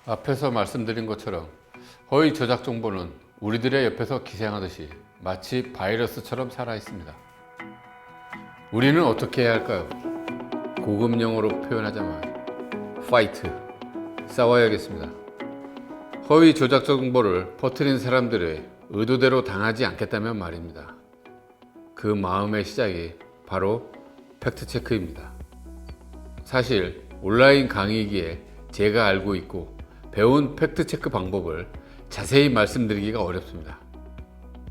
앞에서 말씀드린 것처럼 허위 조작 정보는 우리들의 옆에서 기생하듯이 마치 바이러스처럼 살아 있습니다. 우리는 어떻게 해야 할까요? 고급 용어로 표현하자면 파이트, 싸워야겠습니다. 허위 조작 정보를 퍼뜨린 사람들의 의도대로 당하지 않겠다면 말입니다. 그 마음의 시작이 바로 팩트체크입니다. 사실 온라인 강의기에 제가 알고 있고 배운 팩트체크 방법을 자세히 말씀드리기가 어렵습니다.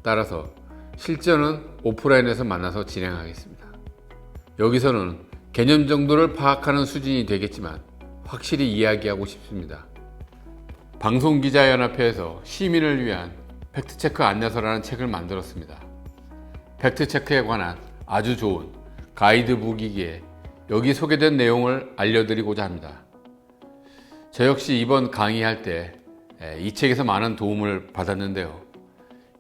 따라서 실전은 오프라인에서 만나서 진행하겠습니다. 여기서는 개념 정도를 파악하는 수준이 되겠지만 확실히 이야기하고 싶습니다. 방송기자연합회에서 시민을 위한 팩트체크 안내서라는 책을 만들었습니다. 팩트체크에 관한 아주 좋은 가이드북이기에 여기 소개된 내용을 알려드리고자 합니다. 저 역시 이번 강의할 때 이 책에서 많은 도움을 받았는데요.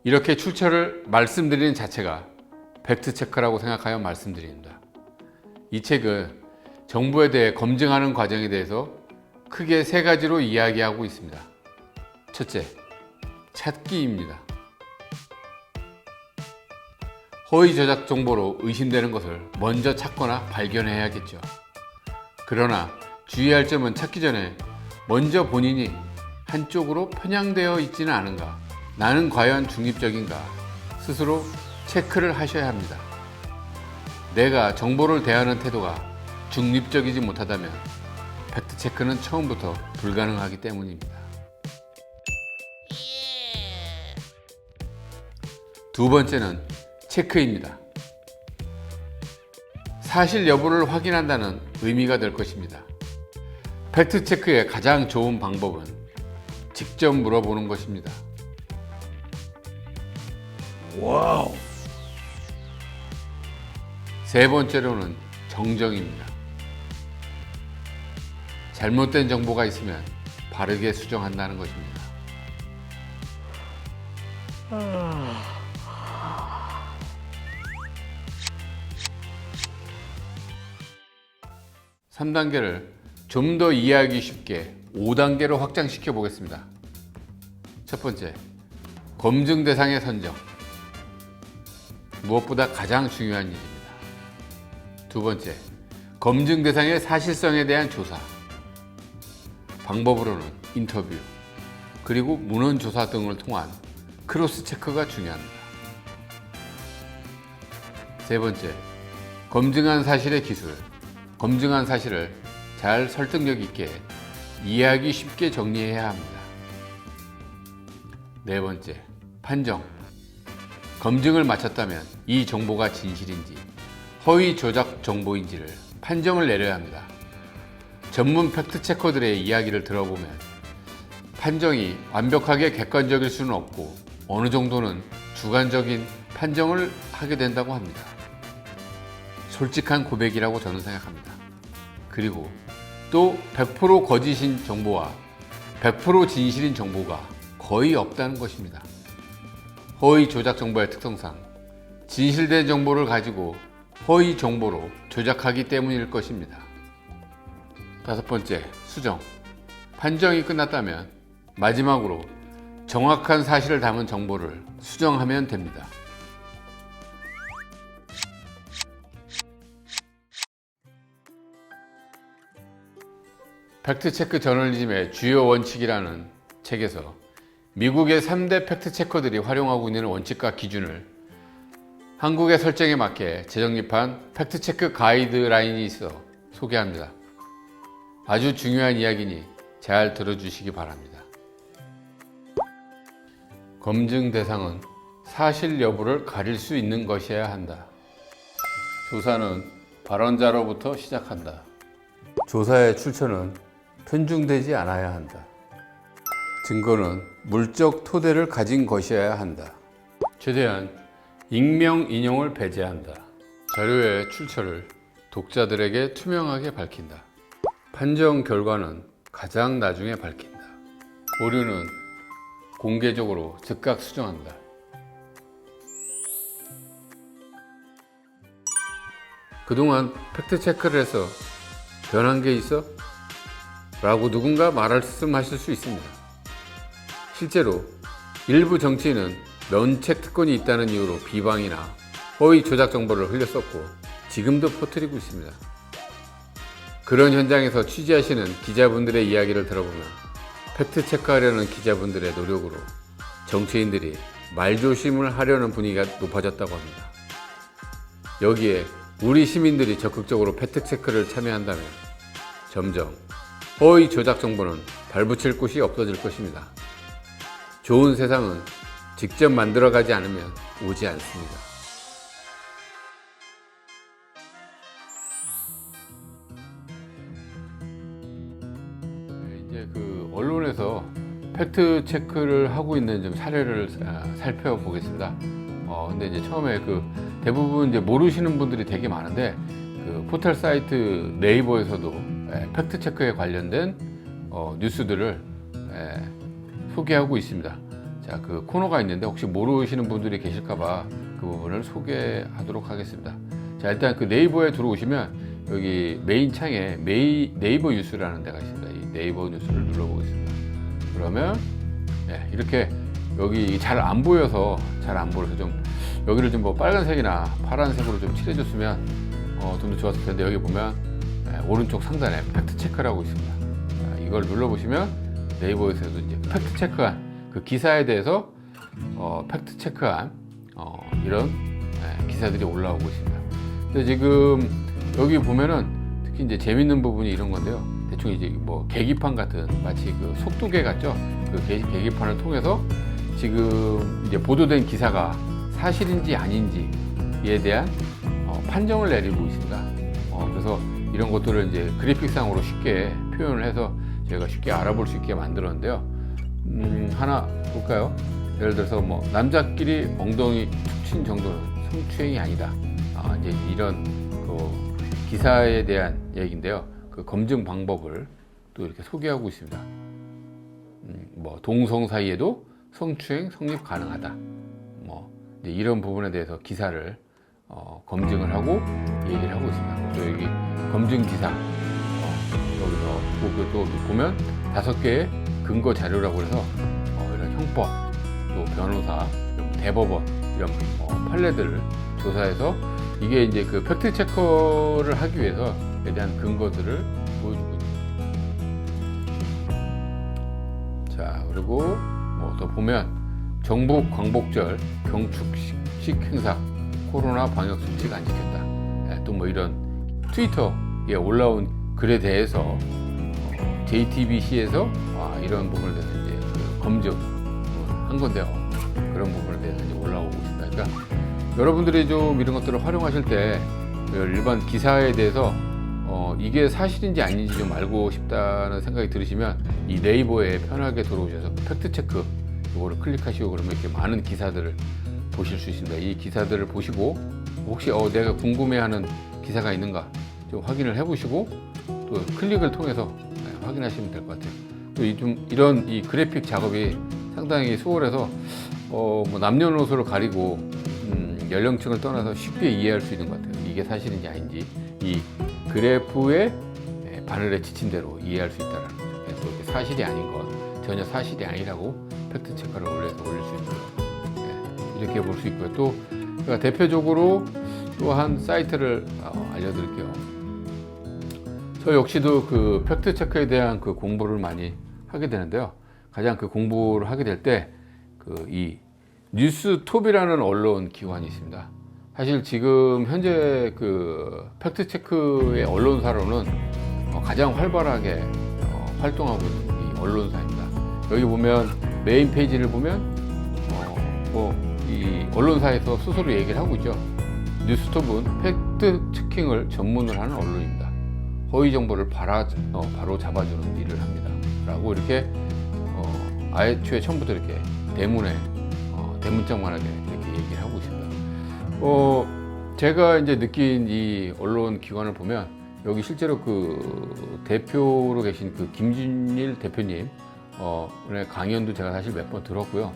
이렇게 출처를 말씀드리는 자체가 팩트체크라고 생각하여 말씀드립니다. 이 책은 정보에 대해 검증하는 과정에 대해서 크게 세 가지로 이야기하고 있습니다. 첫째, 찾기입니다. 허위 조작 정보로 의심되는 것을 먼저 찾거나 발견해야겠죠. 그러나 주의할 점은 찾기 전에 먼저 본인이 한쪽으로 편향되어 있지는 않은가, 나는 과연 중립적인가 스스로 체크를 하셔야 합니다. 내가 정보를 대하는 태도가 중립적이지 못하다면 팩트체크는 처음부터 불가능하기 때문입니다. 두 번째는 체크입니다. 사실 여부를 확인한다는 의미가 될 것입니다. 팩트체크의 가장 좋은 방법은 직접 물어보는 것입니다. 와우. 세 번째로는 정정입니다. 잘못된 정보가 있으면 바르게 수정한다는 것입니다. 3단계를 좀 더 이해하기 쉽게 5단계로 확장시켜 보겠습니다. 첫 번째, 검증 대상의 선정. 무엇보다 가장 중요한 일입니다. 두 번째, 검증 대상의 사실성에 대한 조사. 방법으로는 인터뷰, 그리고 문헌 조사 등을 통한 크로스 체크가 중요합니다. 세 번째, 검증한 사실의 기술. 검증한 사실을 잘 설득력 있게 이해하기 쉽게 정리해야 합니다. 네 번째, 판정. 검증을 마쳤다면 이 정보가 진실인지 허위 조작 정보인지를 판정을 내려야 합니다. 전문 팩트체커들의 이야기를 들어보면 판정이 완벽하게 객관적일 수는 없고 어느 정도는 주관적인 판정을 하게 된다고 합니다. 솔직한 고백이라고 저는 생각합니다. 그리고 또 100% 거짓인 정보와 100% 진실인 정보가 거의 없다는 것입니다. 허위 조작 정보의 특성상 진실된 정보를 가지고 허위 정보로 조작하기 때문일 것입니다. 다섯 번째, 수정. 판정이 끝났다면 마지막으로 정확한 사실을 담은 정보를 수정하면 됩니다. 팩트체크 저널리즘의 주요 원칙이라는 책에서 미국의 3대 팩트체커들이 활용하고 있는 원칙과 기준을 한국의 설정에 맞게 재정립한 팩트체크 가이드라인이 있어 소개합니다. 아주 중요한 이야기니 잘 들어주시기 바랍니다. 검증 대상은 사실 여부를 가릴 수 있는 것이어야 한다. 조사는 발언자로부터 시작한다. 조사의 출처는 편중되지 않아야 한다. 증거는 물적 토대를 가진 것이어야 한다. 최대한 익명 인용을 배제한다. 자료의 출처를 독자들에게 투명하게 밝힌다. 판정 결과는 가장 나중에 밝힌다. 오류는 공개적으로 즉각 수정한다. 그동안 팩트체크를 해서 변한 게 있어? 라고 누군가 말씀하실 수 있습니다. 실제로 일부 정치인은 면책 특권이 있다는 이유로 비방이나 허위 조작 정보를 흘렸었고 지금도 퍼뜨리고 있습니다. 그런 현장에서 취재하시는 기자분들의 이야기를 들어보면 팩트 체크하려는 기자분들의 노력으로 정치인들이 말조심을 하려는 분위기가 높아졌다고 합니다. 여기에 우리 시민들이 적극적으로 팩트 체크를 참여한다면 점점 허위 조작 정보는 발붙일 곳이 없어질 것입니다. 좋은 세상은 직접 만들어가지 않으면 오지 않습니다. 이제 그 언론에서 팩트 체크를 하고 있는 좀 사례를 살펴보겠습니다. 근데 이제 처음에 그 대부분 이제 모르시는 분들이 되게 많은데 그 포털 사이트 네이버에서도 팩트 체크에 관련된 뉴스들을 소개하고 있습니다. 자, 그 코너가 있는데 혹시 모르시는 분들이 계실까봐 그 부분을 소개하도록 하겠습니다. 자, 일단 그 네이버에 들어오시면 여기 메인 창에 네이버 뉴스라는 데가 있습니다. 이 네이버 뉴스를 눌러보겠습니다. 그러면 이렇게 여기 잘 안 보여서 좀 여기를 좀 뭐 빨간색이나 파란색으로 좀 칠해줬으면 좀 더 좋았을 텐데 여기 보면 오른쪽 상단에 팩트 체크라고 있습니다. 자, 이걸 눌러보시면 네이버에서도 이제 팩트 체크한 그 기사에 대해서 팩트 체크한 이런 기사들이 올라오고 있습니다. 근데 지금 여기 보면은 특히 이제 재밌는 부분이 이런 건데요. 대충 이제 뭐 계기판 같은 마치 그 속도계 같죠. 그 계기판을 통해서 지금 이제 보도된 기사가 사실인지 아닌지에 대한 판정을 내리고 있습니다. 그래서 이런 것들을 이제 그래픽상으로 쉽게 표현을 해서 저희가 쉽게 알아볼 수 있게 만들었는데요. 하나 볼까요? 예를 들어서 뭐 남자끼리 엉덩이 툭 친 정도는 성추행이 아니다. 이제 이런 그 기사에 대한 얘기인데요. 그 검증 방법을 또 이렇게 소개하고 있습니다. 뭐 동성 사이에도 성추행 성립 가능하다. 뭐 이제 이런 부분에 대해서 기사를 검증을 하고 얘기를 하고 있습니다. 또 여기 검증 기사 여기서 또 보면 5개의 근거 자료라고 해서 이런 형법, 또 변호사, 대법원 이런 판례들을 조사해서 이게 이제 그 팩트 체크를 하기 위해서에 대한 근거들을 보여주고 있습니다. 자, 그리고 뭐 더 보면 정부 광복절 경축식 행사 코로나 방역 수칙 안 지켰다. 또 뭐 이런 트위터에 올라온 글에 대해서 JTBC에서 이런 부분에 대해서 이제 그 검증한 건데요. 그런 부분에 대해서 이제 올라오고 있습니다. 그러니까 여러분들이 좀 이런 것들을 활용하실 때 일반 기사에 대해서 이게 사실인지 아닌지 좀 알고 싶다는 생각이 들으시면 이 네이버에 편하게 들어오셔서 팩트 체크 이거를 클릭하시고 그러면 이렇게 많은 기사들을 보실 수 있습니다. 이 기사들을 보시고 혹시 내가 궁금해하는 기사가 있는가 좀 확인을 해보시고 또 클릭을 통해서 확인하시면 될 것 같아요. 또 이런 이 그래픽 작업이 상당히 수월해서 뭐 남녀노소를 가리고 연령층을 떠나서 쉽게 이해할 수 있는 것 같아요. 이게 사실인지 아닌지 이 그래프의 바늘에 지친 대로 이해할 수 있다는 거죠. 또 이렇게 사실이 아닌 것, 전혀 사실이 아니라고 팩트 체크를 올릴 수 있고요. 이렇게 볼 수 있고요. 또 제가 대표적으로 또 한 사이트를 알려드릴게요. 저 역시도 그 팩트 체크에 대한 그 공부를 많이 하게 되는데요. 가장 그 공부를 하게 될 때 그 이 뉴스톱이라는 언론 기관이 있습니다. 사실 지금 현재 그 팩트 체크의 언론사로는 가장 활발하게 활동하고 있는 이 언론사입니다. 여기 보면 메인 페이지를 보면 이 언론사에서 스스로 얘기를 하고 있죠. 뉴스톱은 팩트 체킹을 전문을 하는 언론입니다. 허위 정보를 바로 잡아주는 일을 합니다. 라고 이렇게 아예 처음부터 이렇게 대문짝만하게 이렇게 얘기를 하고 있습니다. 제가 이제 느낀 이 언론 기관을 보면 여기 실제로 그 대표로 계신 그 김준일 대표님 오늘 강연도 제가 사실 몇 번 들었고요.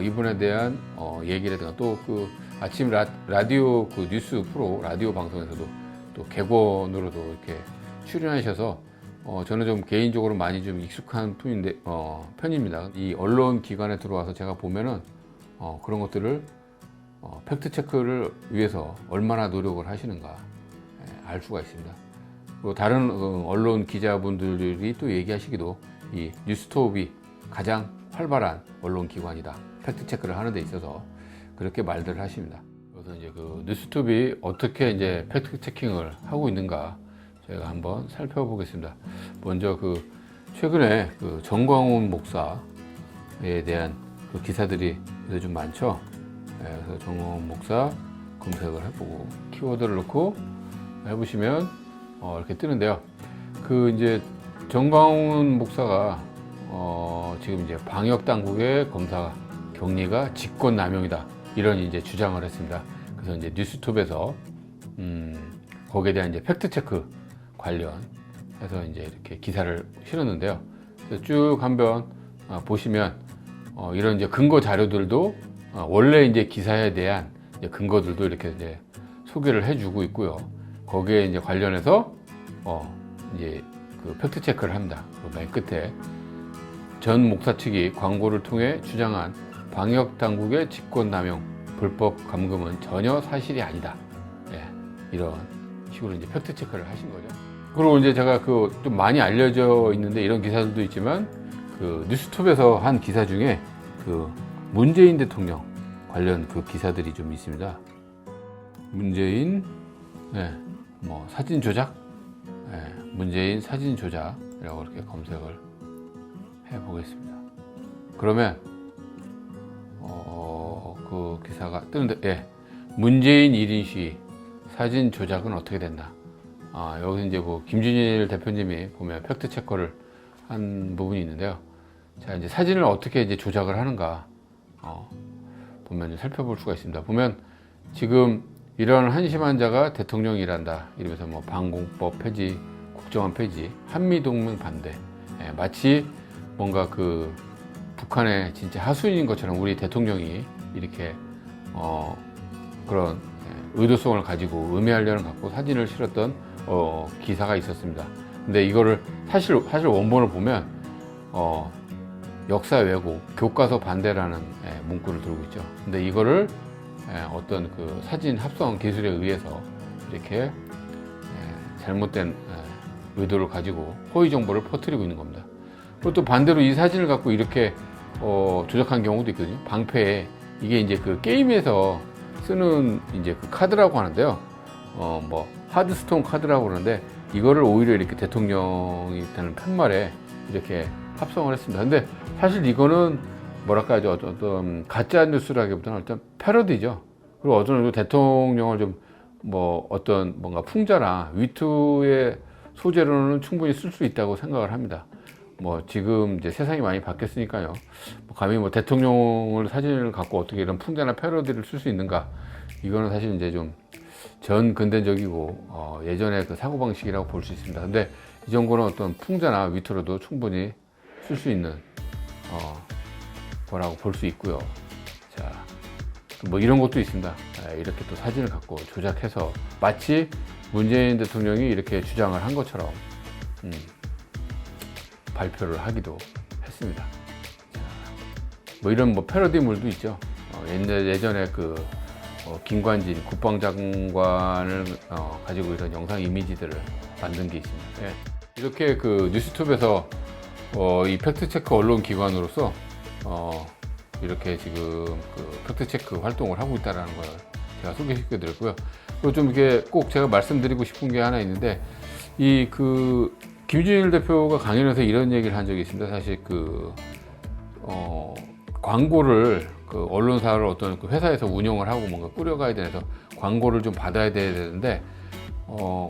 이분에 대한 얘기라든가 또 그 아침 라디오 그 뉴스 프로 라디오 방송에서도 또 객원으로도 이렇게 출연하셔서 저는 좀 개인적으로 많이 좀 익숙한 편입니다. 이 언론 기관에 들어와서 제가 보면은 그런 것들을 팩트 체크를 위해서 얼마나 노력을 하시는가 알 수가 있습니다. 그리고 다른 언론 기자분들이 또 얘기하시기도 이 뉴스톱이 가장 활발한 언론 기관이다. 팩트 체크를 하는 데 있어서 그렇게 말들을 하십니다. 그래서 이제 그 뉴스톱이 어떻게 이제 팩트 체킹을 하고 있는가 저희가 한번 살펴보겠습니다. 먼저 그 최근에 그 정광훈 목사에 대한 그 기사들이 좀 많죠. 그래서 정광훈 목사 검색을 해보고 키워드를 넣고 해보시면 이렇게 뜨는데요. 그 이제 정광훈 목사가 지금 이제 방역 당국의 검사 격리가 직권남용이다 이런 이제 주장을 했습니다. 그래서 이제 뉴스톱에서 거기에 대한 이제 팩트 체크 관련해서 이제 이렇게 기사를 실었는데요. 그래서 쭉 한번 보시면 이런 이제 근거 자료들도 원래 이제 기사에 대한 이제 근거들도 이렇게 이제 소개를 해주고 있고요. 거기에 이제 관련해서 이제 그 팩트 체크를 합니다. 그리고 맨 끝에 전 목사 측이 광고를 통해 주장한 방역 당국의 직권남용, 불법 감금은 전혀 사실이 아니다. 이런 식으로 이제 팩트 체크를 하신 거죠. 그리고 이제 제가 그 좀 많이 알려져 있는데 이런 기사들도 있지만 그 뉴스톱에서 한 기사 중에 그 문재인 대통령 관련 그 기사들이 좀 있습니다. 문재인 뭐 사진 조작, 문재인 사진 조작이라고 이렇게 검색을 해보겠습니다. 그러면 그 기사가 뜨는데 문재인 1인 시위 사진 조작은 어떻게 됐나? 여기 이제 뭐 김준일 대표님이 보면 팩트 체크를 한 부분이 있는데요. 자, 이제 사진을 어떻게 이제 조작을 하는가 보면 살펴볼 수가 있습니다. 보면 지금 이런 한심한 자가 대통령이란다 이러면서 뭐 방공법 폐지, 국정원 폐지, 한미동맹 반대, 마치 뭔가 그 북한의 진짜 하수인인 것처럼 우리 대통령이 이렇게 그런 의도성을 가지고 음해하려는 갖고 사진을 실었던 기사가 있었습니다. 근데 이거를 사실 원본을 보면 역사 왜곡, 교과서 반대라는 문구를 들고 있죠. 근데 이거를 어떤 그 사진 합성 기술에 의해서 이렇게 잘못된 의도를 가지고 허위 정보를 퍼뜨리고 있는 겁니다. 그리고 또 반대로 이 사진을 갖고 이렇게 조작한 경우도 있거든요. 방패에 이게 이제 그 게임에서 쓰는 이제 그 카드라고 하는데요. 뭐 하드스톤 카드라고 그러는데 이거를 오히려 이렇게 대통령이 되는 팻말에 이렇게 합성을 했습니다. 근데 사실 이거는 뭐랄까 어떤 가짜 뉴스라기보다는 어떤 패러디죠. 그리고 어느 정도 대통령을 좀 뭐 어떤 뭔가 풍자나 위트의 소재로는 충분히 쓸 수 있다고 생각을 합니다. 뭐 지금 이제 세상이 많이 바뀌었으니까요. 감히 뭐 대통령을 사진을 갖고 어떻게 이런 풍자나 패러디를 쓸 수 있는가? 이거는 사실 이제 좀 전 근대적이고 예전의 그 사고 방식이라고 볼 수 있습니다. 근데 이 정도는 어떤 풍자나 위트로도 충분히 쓸 수 있는 거라고 볼 수 있고요. 자, 뭐 이런 것도 있습니다. 이렇게 또 사진을 갖고 조작해서 마치 문재인 대통령이 이렇게 주장을 한 것처럼 발표를 하기도 했습니다. 자, 뭐 이런 뭐 패러디물도 있죠. 예전에 그 김관진 국방장관을 가지고 이런 영상 이미지들을 만든 게 있습니다. 이렇게 그 뉴스톱에서 이 팩트체크 언론 기관으로서 이렇게 지금 그 팩트체크 활동을 하고 있다는 걸 제가 소개시켜 드렸고요. 그리고 좀 이게 꼭 제가 말씀드리고 싶은 게 하나 있는데 이 그 김준일 대표가 강연에서 이런 얘기를 한 적이 있습니다. 사실 그 광고를 그 언론사를 어떤 그 회사에서 운영을 하고 뭔가 꾸려가야 돼서 광고를 좀 받아야 되는데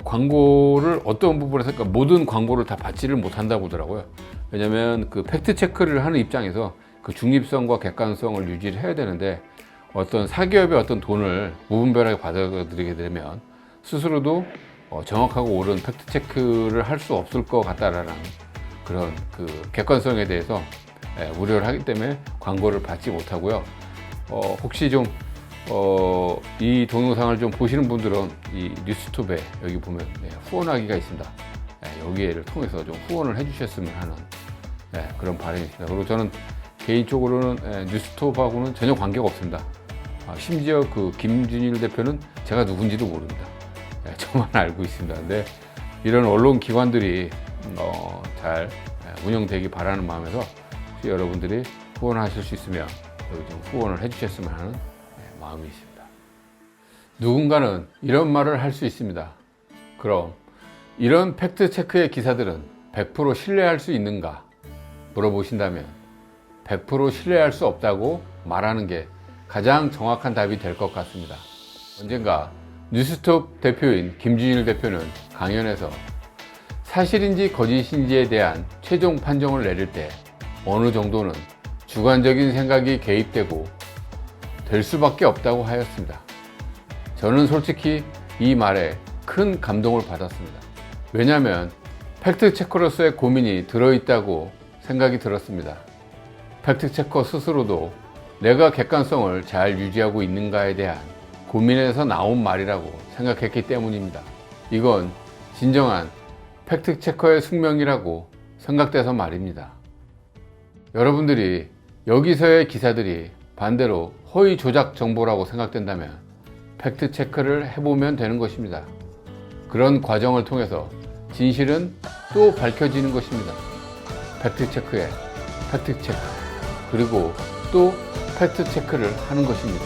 광고를 어떤 부분에서 그러니까 모든 광고를 다 받지를 못한다고 하더라고요. 왜냐하면 그 팩트 체크를 하는 입장에서 그 중립성과 객관성을 유지를 해야 되는데 어떤 사기업의 어떤 돈을 무분별하게 받아들이게 되면 스스로도 정확하고 옳은 팩트 체크를 할 수 없을 것 같다라는 그런 그 객관성에 대해서 우려를 하기 때문에 광고를 받지 못하고요. 혹시 좀 이 동영상을 좀 보시는 분들은 이 뉴스톱에 여기 보면 후원하기가 있습니다. 여기를 통해서 좀 후원을 해주셨으면 하는 그런 바람이 있습니다. 그리고 저는 개인적으로는 뉴스톱하고는 전혀 관계가 없습니다. 심지어 그 김준일 대표는 제가 누군지도 모릅니다. 저만 알고 있습니다. 근데 이런 언론 기관들이 잘 운영되기 바라는 마음에서 혹시 여러분들이 후원하실 수 있으면 여기 좀 후원을 해주셨으면 하는 마음이 있습니다. 누군가는 이런 말을 할 수 있습니다. 그럼 이런 팩트체크의 기사들은 100% 신뢰할 수 있는가? 물어보신다면 100% 신뢰할 수 없다고 말하는 게 가장 정확한 답이 될 것 같습니다. 언젠가 뉴스톱 대표인 김준일 대표는 강연에서 사실인지 거짓인지에 대한 최종 판정을 내릴 때 어느 정도는 주관적인 생각이 개입되고 될 수밖에 없다고 하였습니다. 저는 솔직히 이 말에 큰 감동을 받았습니다. 왜냐하면 팩트체커로서의 고민이 들어있다고 생각이 들었습니다. 팩트체커 스스로도 내가 객관성을 잘 유지하고 있는가에 대한 고민에서 나온 말이라고 생각했기 때문입니다. 이건 진정한 팩트체커의 숙명이라고 생각돼서 말입니다. 여러분들이 여기서의 기사들이 반대로 허위 조작 정보라고 생각된다면 팩트체크를 해보면 되는 것입니다. 그런 과정을 통해서 진실은 또 밝혀지는 것입니다. 팩트체크에 팩트체크, 그리고 또 팩트체크를 하는 것입니다.